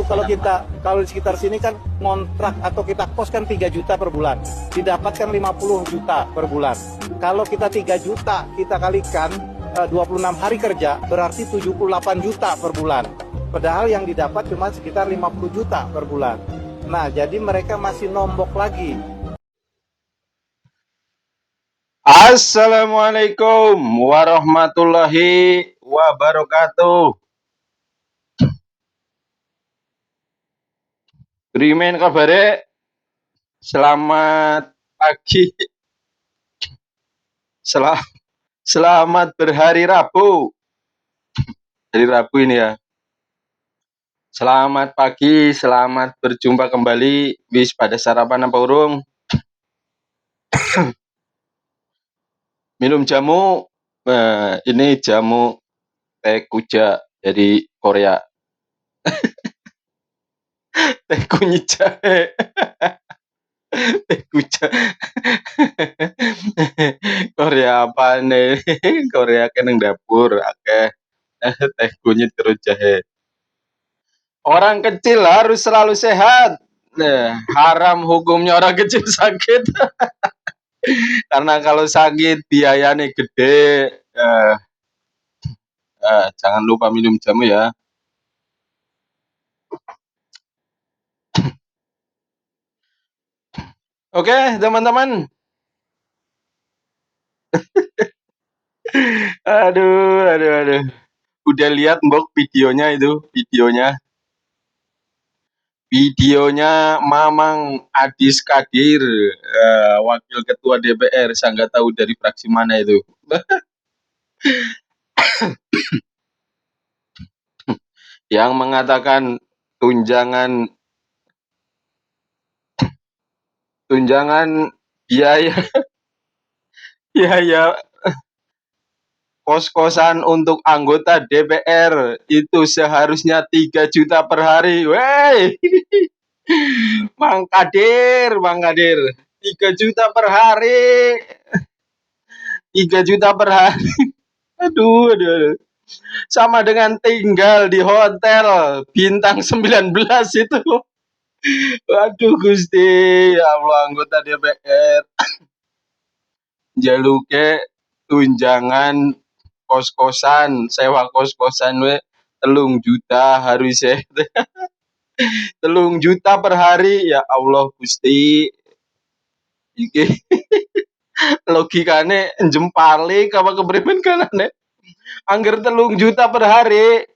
itu kalau di sekitar sini kan ngontrak atau kita kos kan 3 juta per bulan, didapatkan 50 juta per bulan. Kalau kita 3 juta kita kalikan 26 hari kerja berarti 78 juta per bulan. Padahal yang didapat cuma sekitar 50 juta per bulan. Nah, jadi mereka masih nombok lagi. Assalamualaikum warahmatullahi wabarakatuh. Berimen kabare. Selamat pagi. Selamat berhari Rabu. Hari Rabu ini ya. Selamat pagi, selamat berjumpa kembali. Wis pada sarapan apa urung? Minum jamu. Ini jamu teh kuja dari Korea. Teh kunyit jahe. Teh kuja. Korea apa nih? Korea kan yang dapur akeh teh kunyit karo jahe. Orang kecil harus selalu sehat. Haram hukumnya orang kecil sakit. Karena kalau sakit biayanya gede. Jangan lupa minum jamu ya. Oke, teman-teman. Aduh. Udah lihat mbok videonya itu, videonya Mamang Adis Kadir, wakil ketua DPR, saya nggak tahu dari fraksi mana itu. Yang mengatakan tunjangan biaya kos-kosan untuk anggota DPR itu seharusnya 3 juta per hari. Wey, Mang Kadir, 3 juta per hari. 3 juta per hari. Aduh. Sama dengan tinggal di hotel bintang 19 itu. Waduh Gusti, ya Allah, anggota DPR jaluke tunjangan kos-kosan, sewa kos-kosan we 3 juta harusnya. 3 juta per hari, ya Allah Gusti. Iki logikane jempalik apa kepriben kanane. Angger 3 juta per hari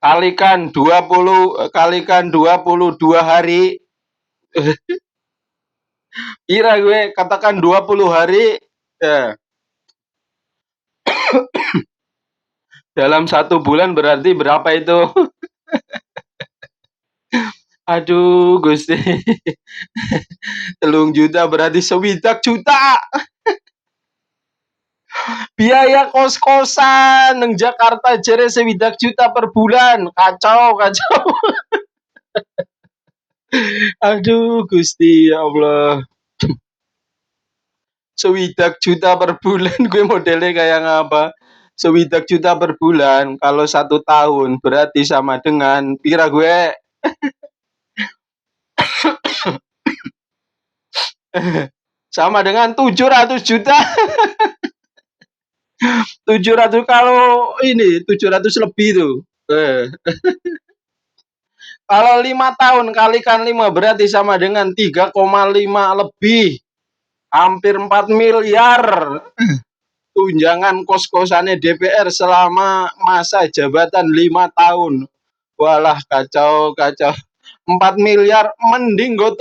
kalikan 22 hari. Kira gue katakan 20 hari ya. Dalam 1 bulan berarti berapa itu? Aduh Gusti. 3 juta berarti 1 juta. Biaya kos-kosan nang Jakarta jere 1 juta per bulan. Kacau. Aduh Gusti, ya Allah. 1 juta per bulan, gue modelnya kayak ngapa? 1 juta per bulan kalau 1 tahun berarti sama dengan pira gue? Sama dengan 700 juta. 700 kalau ini 700 lebih tuh. Kalau 5 tahun kalikan 5 berarti sama dengan 3,5 lebih. Hampir 4 miliar. Tunjangan kos-kosannya DPR selama masa jabatan 5 tahun. Walah kacau. 4 miliar mending nggo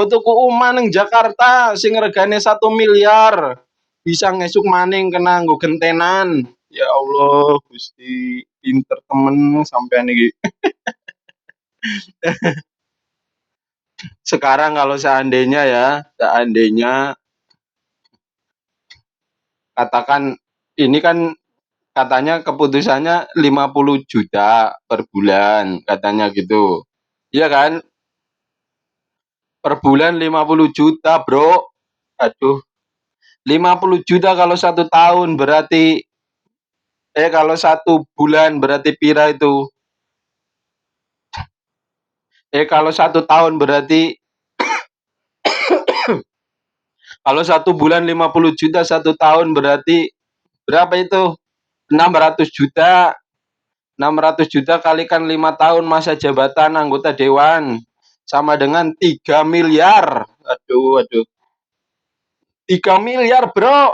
tuku omah ning Jakarta sing regane 1 miliar. Bisa ngesuk maning kena nggo gentenan. Ya Allah, Gusti, pinter temen sampean iki. Sekarang kalau seandainya katakan ini kan katanya keputusannya 50 juta per bulan katanya gitu. Iya kan? Per bulan 50 juta, Bro. Aduh. 50 juta kalau 1 tahun berarti kalau 1 bulan berarti pira itu? Kalau 1 tahun berarti kalau 1 bulan 50 juta, 1 tahun berarti berapa itu? 600 juta. 600 juta kalikan 5 tahun masa jabatan anggota dewan sama dengan 3 miliar. Aduh, aduh. 3 miliar, Bro.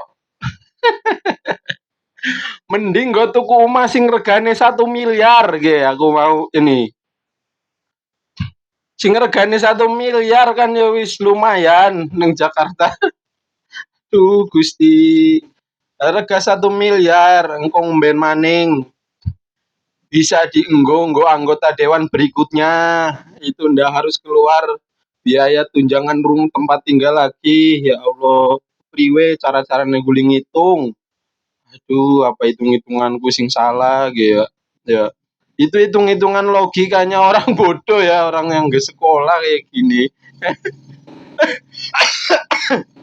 Mending gue tuku omah sing regane 1 miliar, aku mau ini. Sing regane 1 miliar kan ya wis lumayan neng Jakarta. Tuh Gusti. Rega 1 miliar engko ngomben maning. Bisa dienggo anggota dewan berikutnya. Itu ndak harus keluar biaya tunjangan tempat tinggal lagi. Ya Allah, priwe cara-cara guling ngitung. Aduh, apa hitung-hitunganku sing salah gitu ya. Ya. Itu hitung-hitungan logikanya orang bodoh ya, orang yang nggak sekolah kayak gini.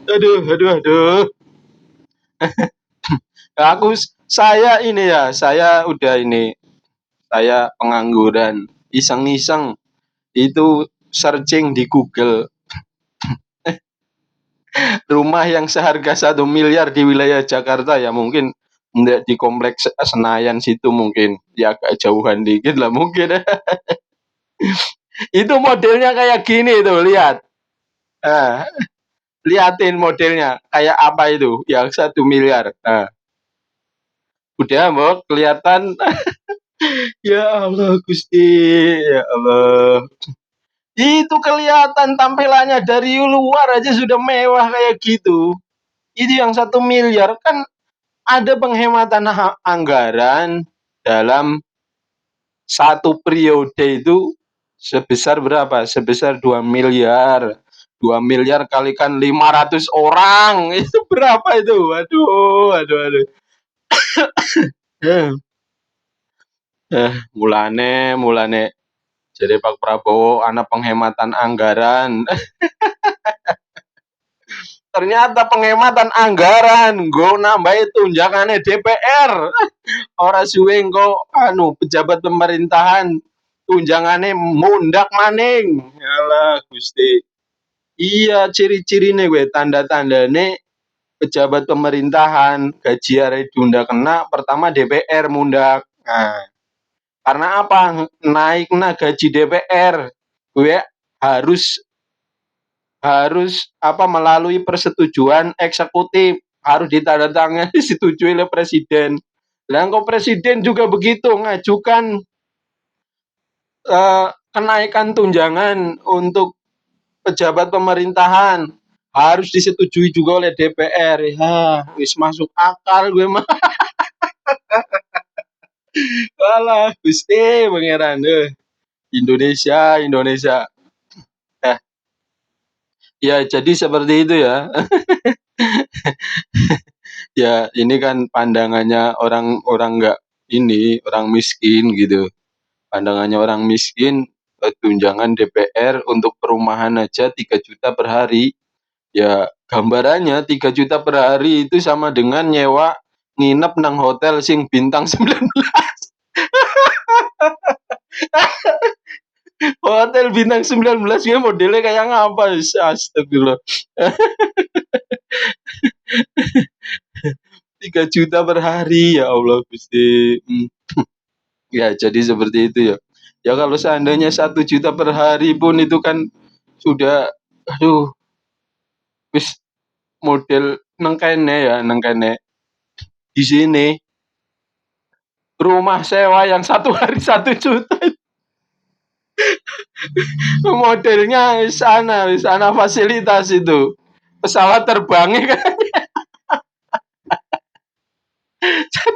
Aduh, aduh, aduh. Saya ini ya, saya udah ini, saya pengangguran, iseng-iseng itu searching di Google rumah yang seharga 1 miliar di wilayah Jakarta, ya mungkin di kompleks Senayan situ mungkin ya agak jauhan dikit lah mungkin. Itu modelnya kayak gini tuh, lihat. Liatin modelnya kayak apa itu yang 1 miliar. Udah mau kelihatan. Ya Allah Gusti, ya Allah. Itu kelihatan tampilannya dari luar aja sudah mewah kayak gitu. Itu yang 1 miliar kan ada penghematan anggaran dalam satu periode itu sebesar berapa? Sebesar 2 miliar. 2 miliar kalikan 500 orang. Itu berapa itu? Aduh, aduh, aduh. Mulane jadi Pak Prabowo anak penghematan anggaran. Ternyata penghematan anggaran gue nambahin tunjangannya DPR. Orang suwe kok pejabat pemerintahan tunjangannya mundak maning. Yalah Gusti. Iya, ciri-cirine gue tanda-tandane pejabat pemerintahan gaji arek diunda kena, pertama DPR mundak. Nah, karena apa? Naiknya gaji DPR gue harus melalui persetujuan eksekutif, harus ditandatangani disetujui oleh presiden. Lah kok presiden juga begitu ngajukan kenaikan tunjangan untuk pejabat pemerintahan harus disetujui juga oleh DPR. Ya, wis masuk akal gue mah. Walah, Gusti pangeran. Indonesia. Ya, jadi seperti itu ya. Ya, ini kan pandangannya orang nggak orang miskin gitu. Pandangannya orang miskin, tunjangan DPR untuk perumahan aja 3 juta per hari. Ya, gambarannya 3 juta per hari itu sama dengan nyewa nginep nang hotel sing bintang 19. Hotel bintang 19 ya modelnya kayak ngapa? Astagfirullah. 3 juta per hari, ya Allah Gusti. Ya, jadi seperti itu ya. Ya kalau seandainya 1 juta per hari pun itu kan sudah wis model nang kene di sini rumah sewa yang 1 hari 1 juta modelnya wis ana fasilitas itu pesawat terbangnya kan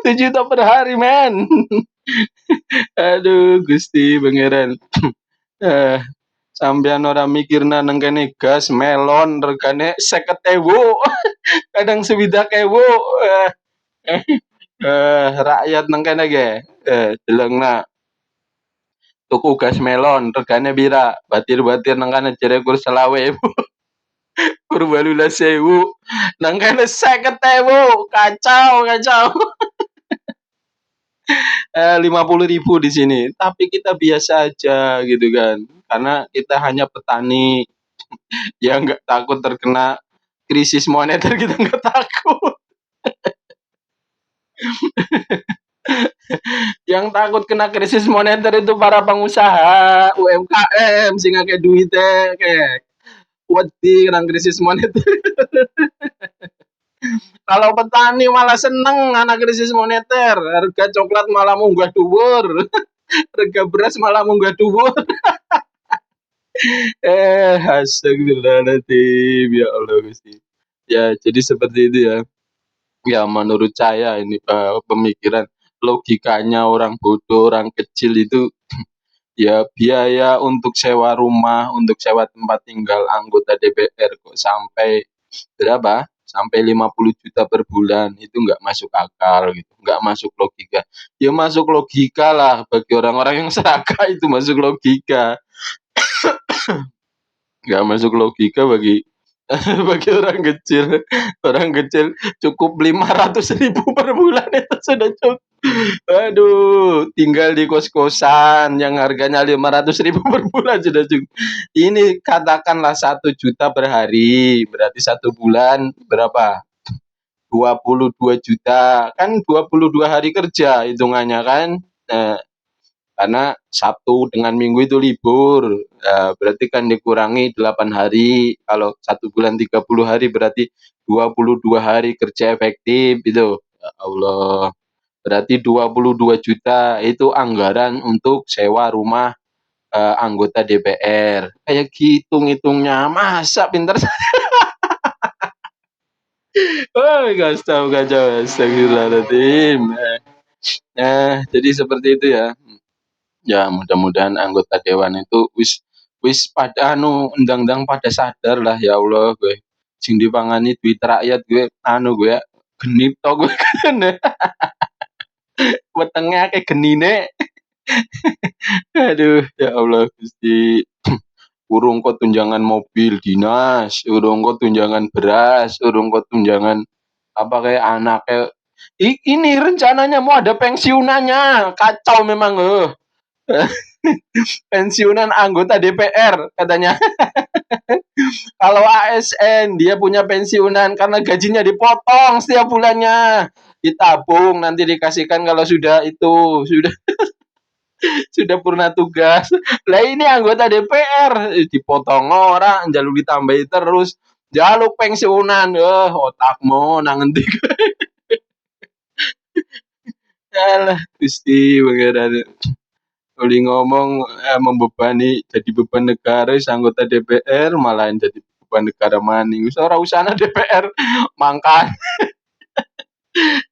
1 juta per hari men. Aduh Gusti pangeran. Sampean ora mikirna nang kene gas melon regane 50.000 kadang 60.000. Rakyat nang kene ge delengna tuku gas melon regane pira? Batir-batir nang kana jere kur 20.000. Kur 18.000 nang kene 50.000. Kacau. 50.000 di sini, tapi kita biasa aja gitu kan. Karena kita hanya petani yang nggak takut terkena krisis moneter, kita nggak takut. Yang takut kena krisis moneter itu para pengusaha UMKM sing akeh duite kek. Wedi kena krisis moneter. Kalau petani malah seneng anak krisis moneter, harga coklat malah munggah dhuwur, harga beras malah munggah dhuwur. Astagfirullahaladzim, ya Allah Gusti. Ya, jadi seperti itu ya. Ya, menurut saya ini pemikiran logikanya orang bodoh, orang kecil itu ya biaya untuk sewa rumah, untuk sewa tempat tinggal anggota DPR kok sampai berapa? Sampai 50 juta per bulan, itu nggak masuk akal gitu, nggak masuk logika. Ya masuk logika lah bagi orang-orang yang serakah, itu masuk logika. Nggak masuk logika bagi bagi orang kecil. Orang kecil cukup 500.000 per bulan itu sudah cukup. Aduh, tinggal di kos-kosan yang harganya 500.000 per bulan sudah cukup. Ini katakanlah 1 juta per hari, berarti 1 bulan berapa? 22 juta, kan 22 hari kerja hitungannya kan. Nah, karena Sabtu dengan Minggu itu libur, berarti kan dikurangi 8 hari, kalau 1 bulan 30 hari berarti 22 hari kerja efektif itu. Ya Allah, berarti 22 juta itu anggaran untuk sewa rumah anggota DPR. Kayak gitu ngitungnya, masa pinter. Oh, gak tahu kacau, astagfirullahaladzim. Jadi seperti itu ya. Ya mudah-mudahan anggota dewan itu wis wis pada undang-undang pada sadar lah, ya Allah gue sing dipangani duit rakyat gue gue genit to gue kan wetenge akeh genine. Aduh ya Allah Gusti, urung kok tunjangan mobil dinas, urung kok tunjangan beras, urung kok tunjangan apa kayak anaknya. Ini rencananya mau ada pensiunannya, kacau memang pensiunan anggota DPR katanya. Kalau ASN dia punya pensiunan karena gajinya dipotong setiap bulannya. Ditabung nanti dikasihkan kalau sudah itu sudah purna tugas. Lah ini anggota DPR dipotong orang, jaluk ditambahi terus. Jaluk pensiunan, otakmu nang ngendi. Alah, Gusti pangeran. Oli ngomong membebani jadi beban negara anggota DPR malah jadi beban negara maning. Wis ora usahana DPR mangkat.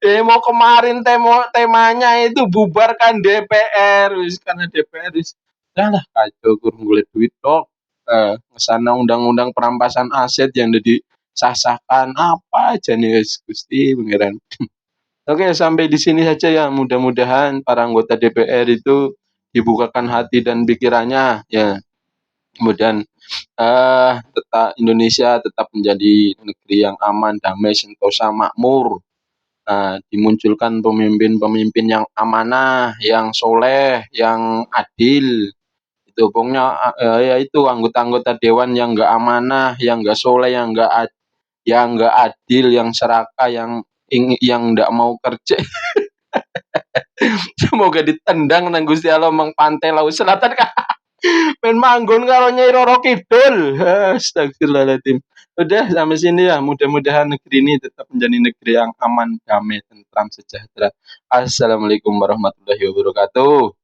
Demo kemarin temanya itu bubarkan DPR wis karena DPR wis lah kacau kurang golek duit tok. Ngesana undang-undang perampasan aset yang udah disahkan apa aja nih guys Gusti pangeran. Oke, sampai di sini saja ya. Mudah-mudahan para anggota DPR itu dibukakan hati dan pikirannya ya. Kemudian tetap Indonesia tetap menjadi negeri yang aman, damai, sentosa, makmur. Dimunculkan pemimpin-pemimpin yang amanah, yang soleh, yang adil. Itu pokoknya ya itu anggota-anggota dewan yang enggak amanah, yang enggak soleh, yang enggak adil, yang serakah, yang enggak mau kerja. Semoga ditendang nang Gusti Allah mang pantai laut selatan kah. Men manggon karo Nyai Roro Kidul. Astagfirullahaladzim. Udah sampai sini ya. Mudah-mudahan negeri ini tetap menjadi negeri yang aman, damai, tentram, sejahtera. Assalamualaikum warahmatullahi wabarakatuh.